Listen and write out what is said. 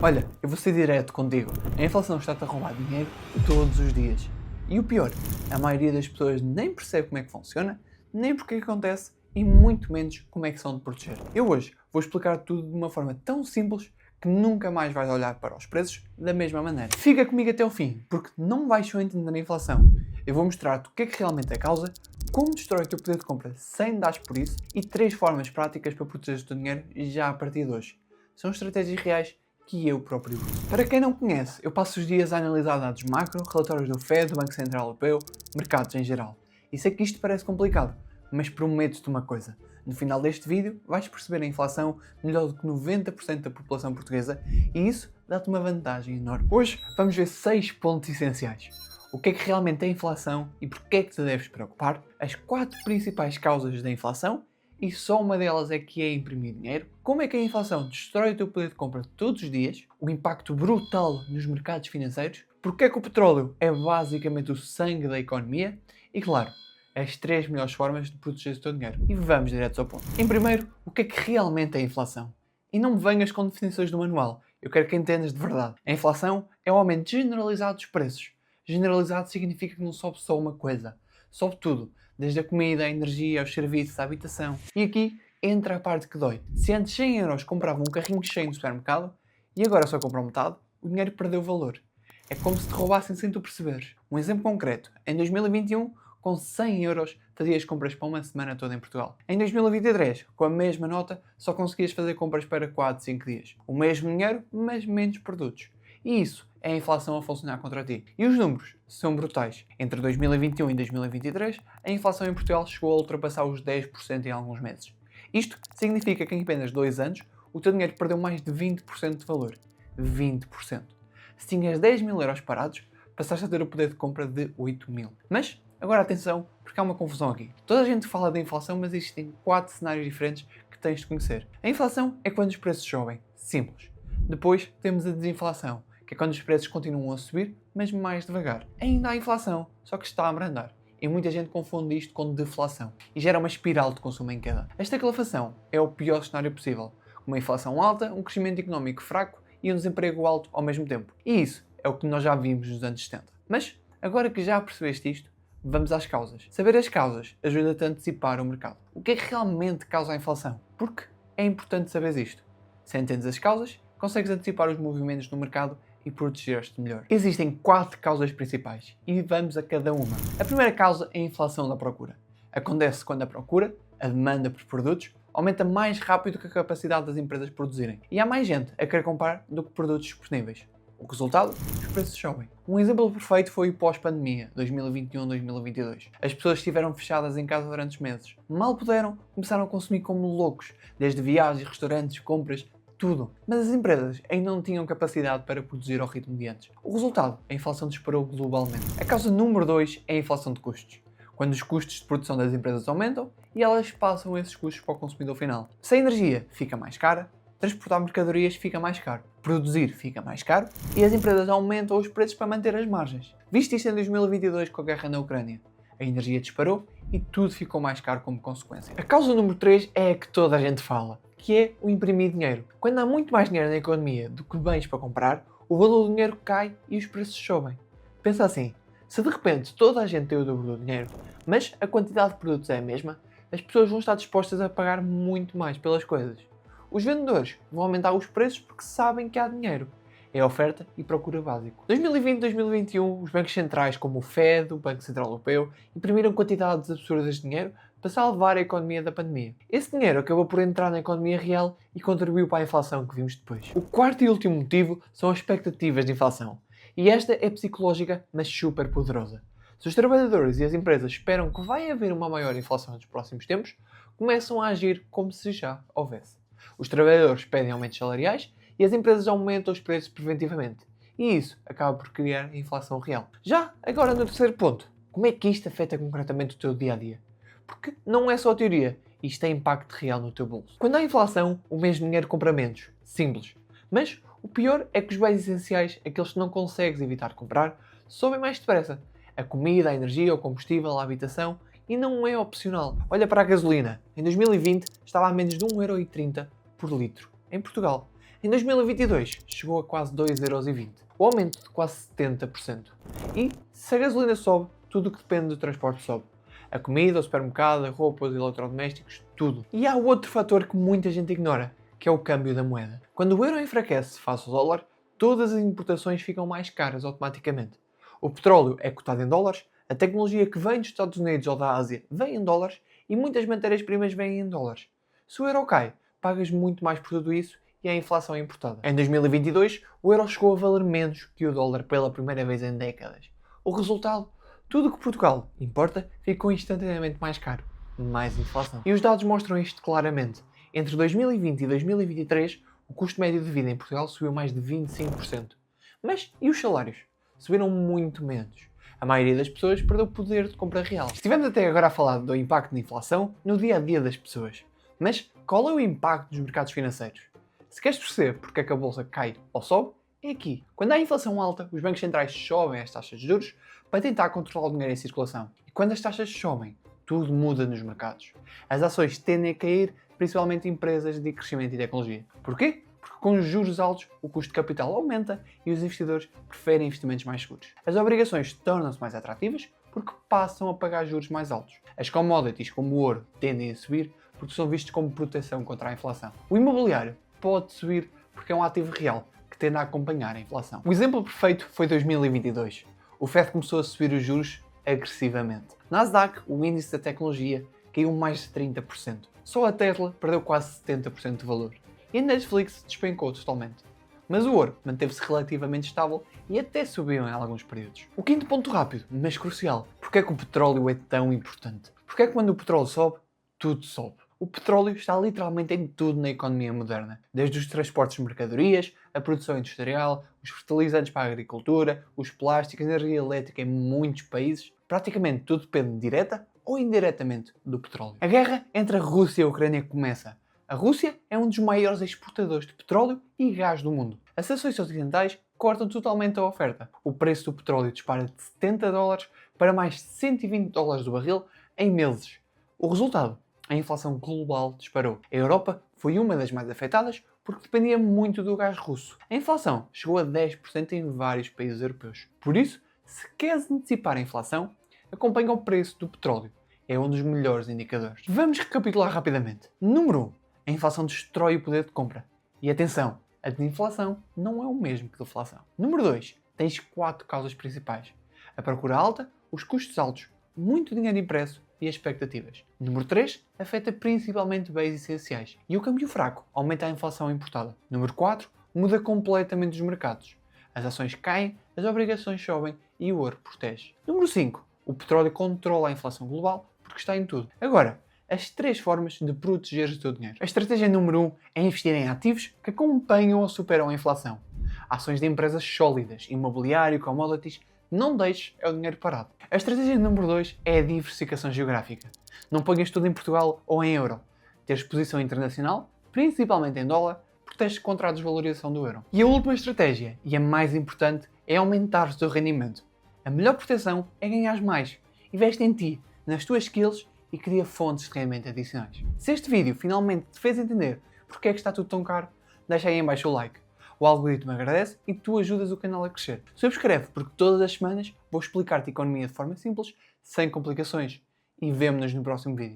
Olha, eu vou ser direto contigo. A inflação está-te a roubar dinheiro todos os dias. E o pior, a maioria das pessoas nem percebe como é que funciona, nem porque é que acontece e muito menos como é que são de proteger. Eu hoje vou explicar tudo de uma forma tão simples que nunca mais vais olhar para os preços da mesma maneira. Fica comigo até o fim, porque não vais só entender a inflação. Eu vou mostrar-te o que é que realmente é a causa, como destrói o teu poder de compra sem dares por isso e 3 formas práticas para proteger o teu dinheiro já a partir de hoje. São estratégias reais que eu próprio uso. Para quem não conhece, eu passo os dias a analisar dados macro, relatórios do FED, do Banco Central Europeu, mercados em geral. E sei que isto parece complicado, mas prometo-te uma coisa. No final deste vídeo vais perceber a inflação melhor do que 90% da população portuguesa e isso dá-te uma vantagem enorme. Hoje vamos ver 6 pontos essenciais. O que é que realmente é a inflação e porquê é que te deves preocupar, as 4 principais causas da inflação e só uma delas é que é imprimir dinheiro, como é que a inflação destrói o teu poder de compra todos os dias, o impacto brutal nos mercados financeiros, porque é que o petróleo é basicamente o sangue da economia e, claro, as 3 melhores formas de proteger o teu dinheiro. E vamos direto ao ponto. Em primeiro, o que é que realmente é a inflação? E não me venhas com definições do manual, eu quero que entendas de verdade. A inflação é o aumento generalizado dos preços. Generalizado significa que não sobe só uma coisa, sobe tudo. Desde a comida, a energia, aos serviços, a habitação. E aqui entra a parte que dói. Se antes 100 euros comprava um carrinho cheio no supermercado e agora só compram metade, o dinheiro perdeu valor. É como se te roubassem sem tu perceberes. Um exemplo concreto. Em 2021, com 100 euros, fazias compras para uma semana toda em Portugal. Em 2023, com a mesma nota, só conseguias fazer compras para 4, 5 dias. O mesmo dinheiro, mas menos produtos. E isso é a inflação a funcionar contra ti. E os números são brutais. Entre 2021 e 2023, a inflação em Portugal chegou a ultrapassar os 10% em alguns meses. Isto significa que em apenas 2 anos, o teu dinheiro perdeu mais de 20% de valor. 20%. Se tinhas 10 mil euros parados, passaste a ter o poder de compra de 8 mil. Mas, agora atenção, porque há uma confusão aqui. Toda a gente fala da inflação, mas existem 4 cenários diferentes que tens de conhecer. A inflação é quando os preços sobem. Simples. Depois temos a desinflação, que é quando os preços continuam a subir, mas mais devagar. Ainda há inflação, só que está a abrandar. E muita gente confunde isto com deflação e gera uma espiral de consumo em queda. Esta estagflação é o pior cenário possível. Uma inflação alta, um crescimento económico fraco e um desemprego alto ao mesmo tempo. E isso é o que nós já vimos nos anos 70. Mas, agora que já percebeste isto, vamos às causas. Saber as causas ajuda-te a antecipar o mercado. O que é que realmente causa a inflação? Porque é importante saber isto. Se entendes as causas, consegues antecipar os movimentos no mercado e proteger-te melhor. Existem 4 causas principais e vamos a cada uma. A primeira causa é a inflação da procura. Acontece quando a procura, a demanda por produtos, aumenta mais rápido que a capacidade das empresas de produzirem. E há mais gente a querer comprar do que produtos disponíveis. O resultado? Os preços sobem. Um exemplo perfeito foi o pós-pandemia, 2021-2022. As pessoas estiveram fechadas em casa durante os meses. Mal puderam, começaram a consumir como loucos, desde viagens, restaurantes, compras, tudo. Mas as empresas ainda não tinham capacidade para produzir ao ritmo de antes. O resultado? A inflação disparou globalmente. A causa número 2 é a inflação de custos. Quando os custos de produção das empresas aumentam e elas passam esses custos para o consumidor final. Se a energia fica mais cara, transportar mercadorias fica mais caro, produzir fica mais caro e as empresas aumentam os preços para manter as margens. Viste isto em 2022 com a guerra na Ucrânia. A energia disparou e tudo ficou mais caro como consequência. A causa número 3 é a que toda a gente fala, que é o imprimir dinheiro. Quando há muito mais dinheiro na economia do que bens para comprar, o valor do dinheiro cai e os preços sobem. Pensa assim, se de repente toda a gente tem o dobro do dinheiro, mas a quantidade de produtos é a mesma, as pessoas vão estar dispostas a pagar muito mais pelas coisas. Os vendedores vão aumentar os preços porque sabem que há dinheiro. É oferta e procura básico. 2020-2021, os bancos centrais como o FED, o Banco Central Europeu, imprimiram quantidades absurdas de dinheiro para salvar a economia da pandemia. Esse dinheiro acabou por entrar na economia real e contribuiu para a inflação que vimos depois. O quarto e último motivo são as expectativas de inflação. E esta é psicológica, mas super poderosa. Se os trabalhadores e as empresas esperam que vai haver uma maior inflação nos próximos tempos, começam a agir como se já houvesse. Os trabalhadores pedem aumentos salariais e as empresas aumentam os preços preventivamente. E isso acaba por criar inflação real. Já agora no terceiro ponto, como é que isto afeta concretamente o teu dia-a-dia? Porque não é só teoria, isto tem impacto real no teu bolso. Quando há inflação, o mesmo dinheiro compra menos. Simples. Mas o pior é que os bens essenciais, aqueles que não consegues evitar comprar, sobem mais depressa. A comida, a energia, o combustível, a habitação, e não é opcional. Olha para a gasolina. Em 2020 estava a menos de 1,30€ por litro. Em Portugal. Em 2022 chegou a quase 2,20€, o aumento de quase 70%. E se a gasolina sobe, tudo o que depende do transporte sobe. A comida, o supermercado, a roupa, os eletrodomésticos, tudo. E há outro fator que muita gente ignora, que é o câmbio da moeda. Quando o euro enfraquece face ao dólar, todas as importações ficam mais caras automaticamente. O petróleo é cotado em dólares, a tecnologia que vem dos Estados Unidos ou da Ásia vem em dólares e muitas matérias-primas vêm em dólares. Se o euro cai, pagas muito mais por tudo isso e a inflação é importada. Em 2022, o euro chegou a valer menos que o dólar pela primeira vez em décadas. O resultado? Tudo o que Portugal importa ficou instantaneamente mais caro. Mais inflação. E os dados mostram isto claramente. Entre 2020 e 2023, o custo médio de vida em Portugal subiu mais de 25%. Mas e os salários? Subiram muito menos. A maioria das pessoas perdeu o poder de compra real. Estivemos até agora a falar do impacto da inflação no dia-a-dia das pessoas. Mas qual é o impacto dos mercados financeiros? Se queres perceber porque é que a bolsa cai ou sobe, é aqui. Quando há inflação alta, os bancos centrais sobem as taxas de juros para tentar controlar o dinheiro em circulação. E quando as taxas sobem, tudo muda nos mercados. As ações tendem a cair, principalmente empresas de crescimento e tecnologia. Porquê? Porque com os juros altos, o custo de capital aumenta e os investidores preferem investimentos mais seguros. As obrigações tornam-se mais atrativas porque passam a pagar juros mais altos. As commodities, como o ouro, tendem a subir porque são vistos como proteção contra a inflação. O imobiliário pode subir porque é um ativo real que tende a acompanhar a inflação. O exemplo perfeito foi 2022. O Fed começou a subir os juros agressivamente. Nasdaq, o índice da tecnologia, caiu mais de 30%. Só a Tesla perdeu quase 70% de valor. E a Netflix despencou totalmente. Mas o ouro manteve-se relativamente estável e até subiu em alguns períodos. O quinto ponto rápido, mas crucial. Porque é que o petróleo é tão importante? Porque é que quando o petróleo sobe, tudo sobe. O petróleo está literalmente em tudo na economia moderna. Desde os transportes de mercadorias, a produção industrial, os fertilizantes para a agricultura, os plásticos, a energia elétrica em muitos países. Praticamente tudo depende direta ou indiretamente do petróleo. A guerra entre a Rússia e a Ucrânia começa. A Rússia é um dos maiores exportadores de petróleo e gás do mundo. As sanções ocidentais cortam totalmente a oferta. O preço do petróleo dispara de $70 para mais de $120 do barril em meses. O resultado? A inflação global disparou. A Europa foi uma das mais afetadas porque dependia muito do gás russo. A inflação chegou a 10% em vários países europeus. Por isso, se queres antecipar a inflação, acompanha o preço do petróleo. É um dos melhores indicadores. Vamos recapitular rapidamente. Número 1. A inflação destrói o poder de compra. E atenção, a desinflação não é o mesmo que a deflação. Número 2. Tens 4 causas principais. A procura alta, os custos altos, muito dinheiro impresso e as expectativas. Número 3. Afeta principalmente bens essenciais. E o câmbio fraco aumenta a inflação importada. Número 4. Muda completamente os mercados. As ações caem, as obrigações sobem e o ouro protege. Número 5. O petróleo controla a inflação global porque está em tudo. Agora, as 3 formas de proteger o teu dinheiro. A estratégia número 1 é investir em ativos que acompanham ou superam a inflação. Ações de empresas sólidas, imobiliário, commodities. Não deixes o dinheiro parado. A estratégia número 2 é a diversificação geográfica. Não ponhas tudo em Portugal ou em euro. Ter exposição internacional, principalmente em dólar, protege contra a desvalorização do euro. E a última estratégia, e a mais importante, é aumentar o teu rendimento. A melhor proteção é ganhar mais. Investe em ti, nas tuas skills e cria fontes de rendimento adicionais. Se este vídeo finalmente te fez entender porque é que está tudo tão caro, deixa aí em baixo o like. O algoritmo agradece e tu ajudas o canal a crescer. Subscreve porque todas as semanas vou explicar-te economia de forma simples, sem complicações. E vemo-nos no próximo vídeo.